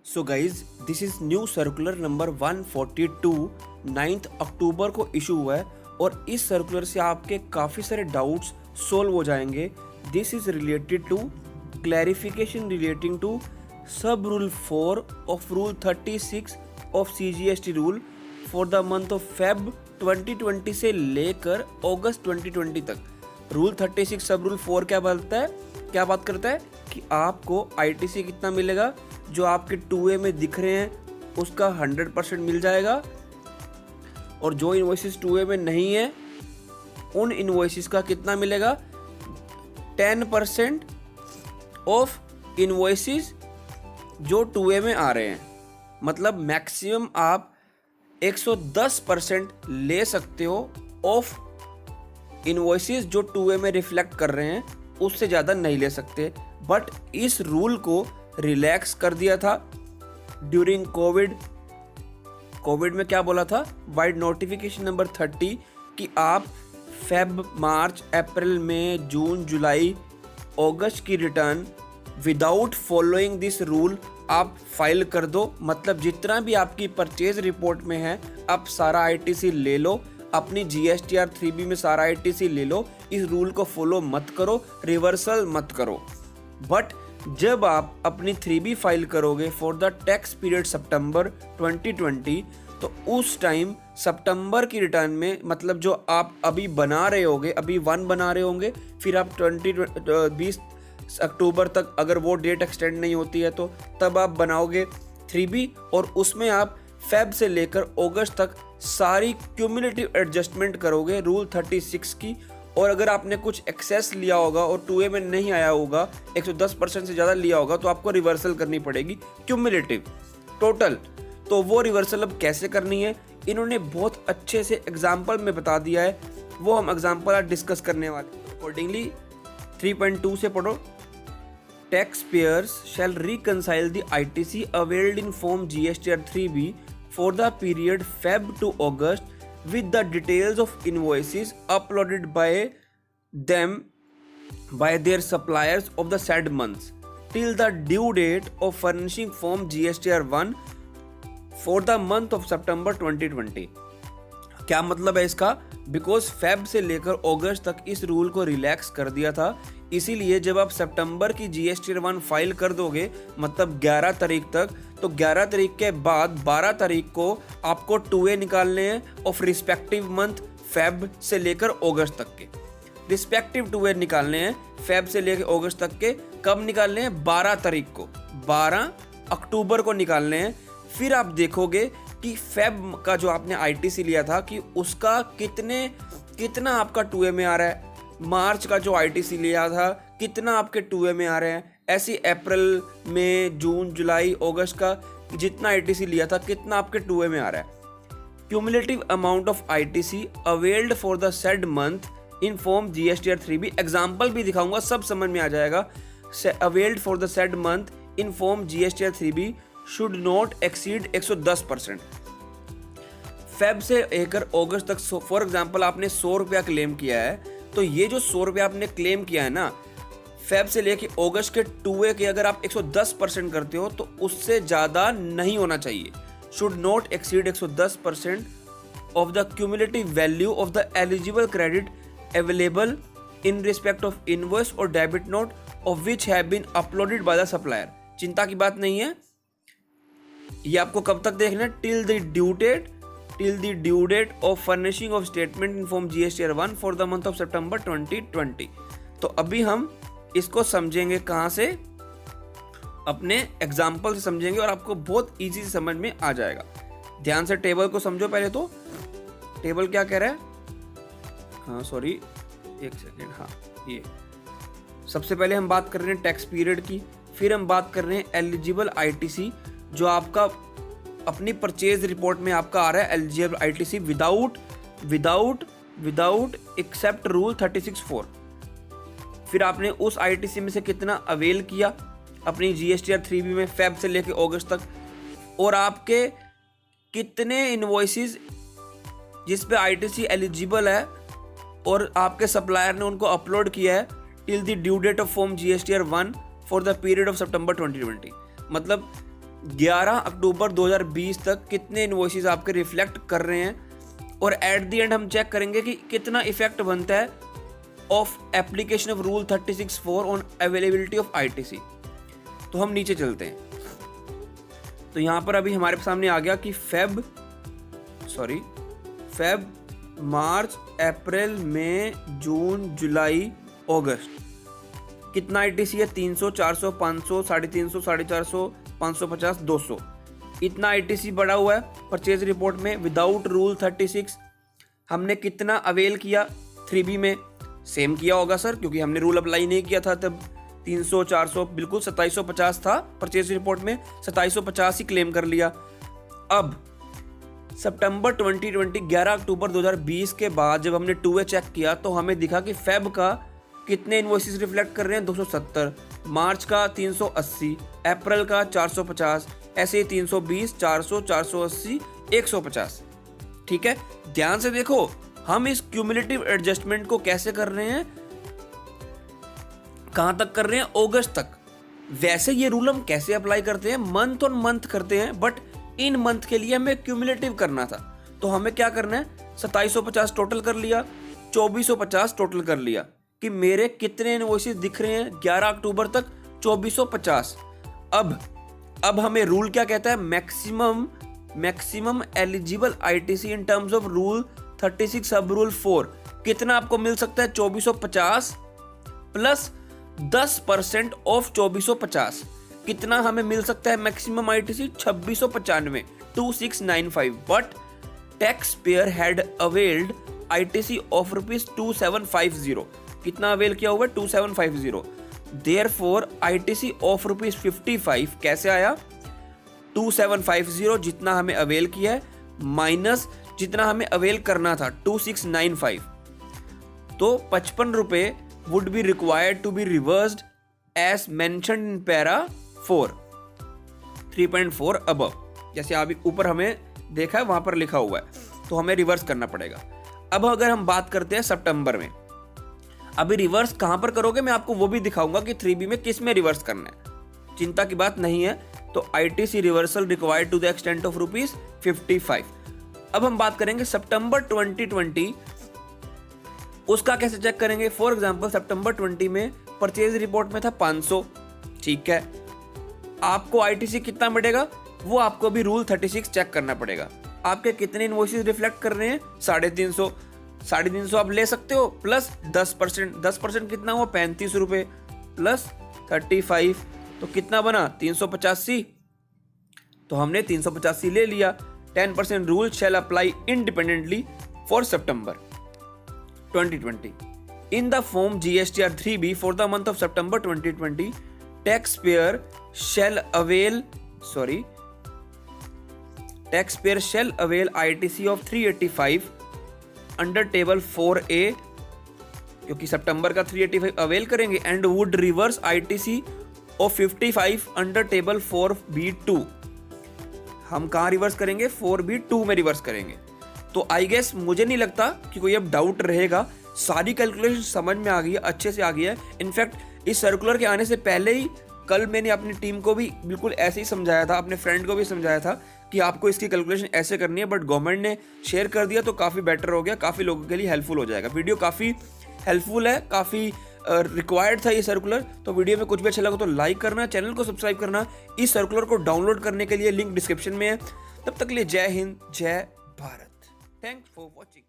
So guys this is new circular number 142 9 अक्टूबर को issue हुआ है और इस सर्कुलर से आपके काफ़ी सारे डाउट्स सोल्व हो जाएंगे। This is related to clarification relating to sub rule 4 of rule 36 of CGST rule for the month of Feb 2020 से लेकर अगस्त 2020 तक। रूल 36 सब रूल 4 क्या बात करता है कि आपको ITC कितना मिलेगा, जो आपके 2A में दिख रहे हैं उसका 100% मिल जाएगा, और जो इन्वॉइसेस 2A में नहीं है उन इन्वॉइसेस का कितना मिलेगा, 10% ऑफ इन्वॉइसेस जो 2A में आ रहे हैं। मतलब मैक्सिमम आप 110% ले सकते हो ऑफ इन्वॉइसेस जो 2A में रिफ्लेक्ट कर रहे हैं, उससे ज़्यादा नहीं ले सकते। बट इस रूल को रिलैक्स कर दिया था ड्यूरिंग कोविड में क्या बोला था, वाइड नोटिफिकेशन नंबर 30 कि आप फेब, मार्च, अप्रैल, मई, जून, जुलाई, अगस्त की return without following this rule आप फाइल कर दो। मतलब जितना भी आपकी परचेज रिपोर्ट में है आप सारा ITC ले लो, अपनी GSTR 3B में सारा ITC ले लो। इस रूल को फॉलो मत करो, रिवर्सल मत करो। बट जब आप अपनी 3B फाइल करोगे फॉर द टैक्स पीरियड सितंबर 2020, तो उस टाइम सितंबर की रिटर्न में, मतलब जो आप अभी बना रहे होगे, अभी 1 बना रहे होंगे, फिर आप 20 अक्टूबर तक, अगर वो डेट एक्सटेंड नहीं होती है तो तब आप बनाओगे 3B, और उसमें आप फेब से लेकर अगस्त तक सारी क्यूमुलेटिव एडजस्टमेंट करोगे रूल 36 की। और अगर आपने कुछ एक्सेस लिया होगा और 2A में नहीं आया होगा, 110% से ज़्यादा लिया होगा, तो आपको रिवर्सल करनी पड़ेगी क्यूमुलेटिव टोटल। तो वो रिवर्सल अब कैसे करनी है इन्होंने बहुत अच्छे से एग्जाम्पल में बता दिया है, वो हम एग्जाम्पल आज डिस्कस करने वाले। अकॉर्डिंगली 3.2 से पढ़ो, taxpayers shall reconcile the ITC availed in form GSTR 3B for the period Feb to August with the details of invoices uploaded by them by their suppliers of the said months till the due date of furnishing form GSTR 1 for the month of September 2020। क्या मतलब है इसका? Because Feb से लेकर अगस्त तक इस rule को relax कर दिया था, इसीलिए जब आप सितंबर की GSTR 1 फाइल कर दोगे, मतलब 11 तारीख तक, तो 11 तारीख के बाद 12 तारीख को आपको 2A निकालने हैं ऑफ रिस्पेक्टिव मंथ फेब से लेकर अगस्त तक के। रिस्पेक्टिव 2A निकालने हैं फेब से लेकर अगस्त तक के। कब निकालने हैं? 12 तारीख को, 12 अक्टूबर को निकालने हैं। फिर आप देखोगे कि फेब का जो आपने ITC लिया था कि उसका कितना आपका 2A में आ रहा है, मार्च का जो ITC लिया था कितना आपके 2A में आ रहे हैं, ऐसी अप्रैल, मई, जून, जुलाई, अगस्त का जितना ITC लिया था कितना आपके 2A में आ रहा है। Cumulative amount of ITC availed for the said month in form GSTR 3B, example भी दिखाऊंगा, सब समझ में आ जाएगा। Availed for the said month in form GSTR 3B should not exceed 110%। Feb से लेकर अगस्त तक, फॉर एग्जाम्पल आपने 100 रुपया क्लेम किया है, तो ये जो 100 रुपया आपने क्लेम किया है ना, फेब से लेकर अगस्त के 2A के अगर आप 110% करते हो तो उससे ज़्यादा नहीं होना चाहिए। Should not exceed 110% of the cumulative value of the eligible credit available in respect of invoice और debit note of which have been uploaded by the supplier. चिंता की बात नहीं है, ये आपको कब तक देखना है? Till the due date of furnishing of statement in form GSTR 1 for the month of सितंबर 2020। तो अभी हम इसको समझेंगे कहाँ से? अपने एग्जाम्पल से समझेंगे और आपको बहुत इजी से समझ में आ जाएगा। ध्यान से टेबल को समझो पहले। तो टेबल क्या कह रहा है? हाँ सॉरी, एक सेकेंड। हाँ, ये सबसे पहले हम बात कर रहे हैं टैक्स पीरियड की, फिर हम बात कर रहे हैं एलिजिबल ITC जो आपका अपनी परचेज रिपोर्ट में आपका आ रहा है, eligible ITC without except rule 36(4). फिर आपने उस ITC में से कितना अवेल किया अपनी GSTR 3B में फेब से लेके अगस्त तक, और आपके कितने इनवॉइसेस जिस पे ITC एलिजिबल है और आपके सप्लायर ने उनको अपलोड किया है till the due date of form GSTR 1 for the period of सितंबर 2020। मतलब 11 अक्टूबर 2020 तक कितने इनवॉइसेस आपके रिफ्लेक्ट कर रहे हैं, और एट द एंड हम चेक करेंगे कि कितना इफेक्ट बनता है of application of rule 36(4) on availability of ITC। तो हम नीचे चलते हैं। तो यहाँ पर अभी हमारे सामने आ गया कि फेब, मार्च, अप्रैल, मई, जून, जुलाई, अगस्त कितना ITC है? 300, 400, 500, 350, 450, 550, 200 इतना ITC बढ़ा हुआ है परचेज रिपोर्ट में। विदाउट रूल 36 हमने कितना अवेल किया? 3B में सेम किया होगा सर, क्योंकि हमने रूल अप्लाई नहीं किया था तब। 300, 400 बिल्कुल 2750 था परचेज रिपोर्ट में, 2750 ही क्लेम कर लिया। अब सितंबर 2020 11 अक्टूबर 2020 के बाद जब हमने 2A चेक किया तो हमें दिखा कि फेब का कितने इनवॉइसेस रिफ्लेक्ट कर रहे हैं? 270, मार्च का 380, अप्रैल का 450, ऐसे ही 320, 400, 480, 150। ठीक है, ध्यान से देखो हम इस क्यूमुलेटिव एडजस्टमेंट को कैसे कर रहे हैं, कहां तक कर रहे हैं? अगस्त तक। वैसे ये रूल हम कैसे अप्लाई करते हैं? मंथ ऑन मंथ करते हैं, बट इन मंथ के लिए हमें क्यूमुलेटिव करना था। तो हमें क्या करना है? 2750 टोटल कर लिया, 2450 टोटल कर लिया कि मेरे कितने इनवॉइसेस दिख रहे हैं 11 अक्टूबर तक? 2450। अब हमें रूल क्या कहता है? Maximum eligible ITC in terms of rule 36 सब रूल 4 कितना आपको मिल सकता है? 2450 प्लस 10% ऑफ 2450 कितना हमें मिल सकता है? Maximum ITC 2695, 2695। But tax payer had availed ITC of ₹2750। कितना अवेल किया हुआ है? 2750। देयरफॉर ITC ऑफ ₹55 कैसे आया? 2750 जितना हमें अवेल किया है माइनस जितना हमें अवेल करना था 2695, तो 55 रुपए would be required to be reversed as mentioned in para 4 3.4 above. जैसे अभी ऊपर हमें देखा है वहां पर लिखा हुआ है, तो हमें रिवर्स करना पड़ेगा। अब अगर हम बात करते हैं सितंबर में, अभी रिवर्स कहां पर करोगे मैं आपको वो भी दिखाऊंगा कि 3B में किस में रिवर्स करना है, चिंता की बात नहीं है। तो ITC reversal required to the extent of ₹55। अब हम बात करेंगे सितंबर 2020, उसका कैसे चेक करेंगे? फॉर एग्जांपल सितंबर 20 में परचेज रिपोर्ट में था 500, ठीक है, आपको ITC कितना मिलेगा वो आपको भी रूल 36 चेक करना पड़ेगा। आपके कितने इनवॉइसेस रिफ्लेक्ट कर रहे हैं? 350, 350 आप ले सकते हो प्लस 10% कितना हुआ? 35 रुपए प्लस 35, तो कितना बना? 385। तो हमने 385 ले लिया। 10% rule shall apply independently for September 2020 in the form GSTR 3B for the month of September 2020. Taxpayer shall avail ITC of 385 under table 4A, क्योंकि सितंबर का 385 अवेल करेंगे, and would reverse ITC of 55 under table 4B2। हम कहाँ reverse करेंगे? 4B2 में reverse करेंगे। तो I guess मुझे नहीं लगता कि कोई अब डाउट रहेगा, सारी कैलकुलेशन समझ में आ गई है, अच्छे से आ गई है। इनफैक्ट इस सर्कुलर के आने से पहले ही कल मैंने अपनी टीम को भी बिल्कुल ऐसे ही समझाया था, अपने फ्रेंड को भी समझाया था कि आपको इसकी कैलकुलेशन ऐसे करनी है, बट गवर्नमेंट ने शेयर कर दिया तो काफ़ी बेटर हो गया, काफ़ी लोगों के लिए हेल्पफुल हो जाएगा। वीडियो काफ़ी हेल्पफुल है, काफ़ी रिक्वायर्ड था ये सर्कुलर। तो वीडियो में कुछ भी अच्छा लगा तो लाइक करना, चैनल को सब्सक्राइब करना। इस सर्कुलर को डाउनलोड करने के लिए लिंक डिस्क्रिप्शन में है। तब तक के लिए जय हिंद, जय भारत। Thanks for watching.